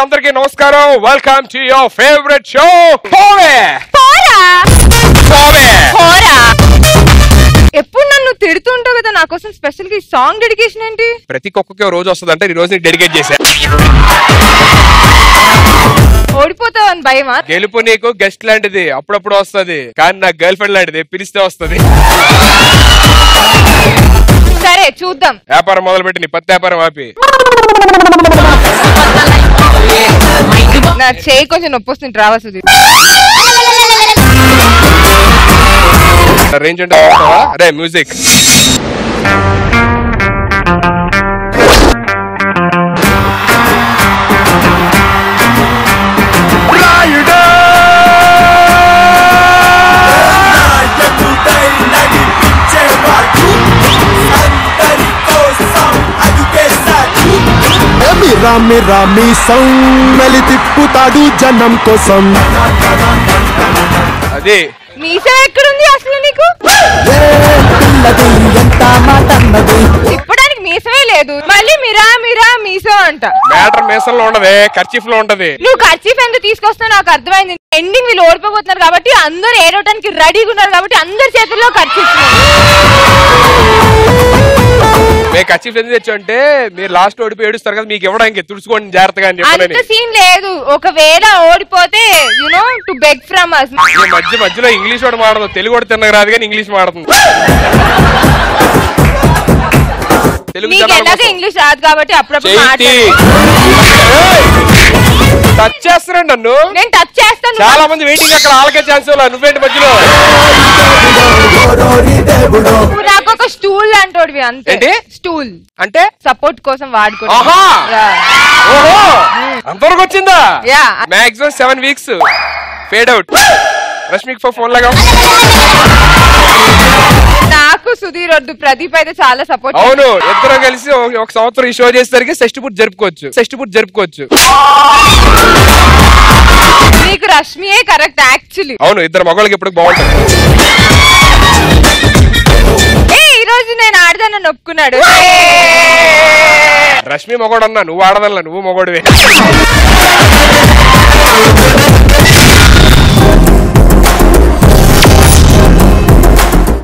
అందరికీ నమస్కారం. Welcome to your favourite show ఎప్పుడు నన్ను తిడుతుంటావు కదా, నా కోసం స్పెషల్ గా ఈ సాంగ్ డెడికేషన్ ఏంటి? ప్రతి ఒక్కరికి రోజు వస్తుంది అంటే ఈ రోజు నీకు డెడికేట్ చేశా. ఓడిపోతావు అని భయమా? గెలుపు నీకు గెస్ట్ లాంటిది, అప్పుడప్పుడు వస్తుంది. కానీ నాకు గర్ల్ ఫ్రెండ్ లాంటిది, పిలిస్తే వస్తుంది. సరే చూద్దాం. వ్యాపారం మొదలు పెట్టి నీ పత్తి వ్యాపారం ఆపి. నా చేయి కొంచెం నొప్పి వస్తుంది, రావా సుధీర్? రేంజ్ అంటే అరే మ్యూజిక్ రామి రామి సౌందలి తిప్పుతాడు జనం కోసం. అది మీసా ఎక్కడుంది అసలు నీకు? తిప్పడానికి మీసమే లేదు, మళ్ళీ మీరా మీరా మీసో అంట. మ్యాటర్ మీసంలో ఉండదు, కర్చీఫ్ లో ఉంటది. నువ్వు కర్చీఫ్ ఎందుకు తీసుకొస్తావు నాకు అర్థమైంది. ఎండింగ్ వీళ్ళు ఓడిపోతున్నారు కాబట్టి, అందరు ఏడవటానికి రెడీగా ఉన్నారు కాబట్టి అందరి చేతుల్లో కర్చీఫ్. మేము కర్చీఫ్ ఎందుకు తెచ్చు అంటే మీరు లాస్ట్ ఓడిపోయి ఏడుస్తారు కదా, మీకు ఇవ్వడానికి తుడుచుకోండి జాగ్రత్తగా అని చెప్పాను. అంత సీన్ లేదు. ఒకవేళ ఓడిపోతే టు బెగ్ ఫ్రమ్ us. మధ్యలో ఇంగ్లీష్ వాడు మాడదు, తెలుగు వాడు తిన్నగా రాదు కానీ ఇంగ్లీష్ మాడుతుంది. ఇంగ్లీష్ రాదు కాబట్టి అప్పుడప్పుడు టచ్ చేస్తున్నాడు నన్ను. నేను టచ్ చేస్తాను. చాలా మంది వెయిటింగ్, అక్కడ వాళ్ళకే ఛాన్స్ నువ్వేంటి మధ్యలో? నాకు ఒక స్టూల్ అంటోడివి అంతే. స్టూల్ అంటే సపోర్ట్ కోసం వాడుకో. అంతవరకు వచ్చిందా? Maximum 7 weeks fade out. రష్మిక్ ఫోన్ లాగా నాకు సుధీర్ వద్దు, ప్రదీప్ అయితే చాలా సపోర్ట్. అవును, ఇద్దరం కలిసి ఒక సంవత్సరం ఈ షో చేసేసరికి షష్టి పూర్తి జరుపుకోవచ్చు. నీకు రష్మియే కరెక్ట్ యాక్చువల్లీ. అవును, ఇద్దరు మగవాళ్ళకి ఎప్పుడు బాగుంటుంది. ఈ రోజు నేను ఆడదానని ఒప్పుకున్నాడు. రష్మి మగోడు అన్నా, నువ్వు ఆడదల్లా, నువ్వు మగోడివే.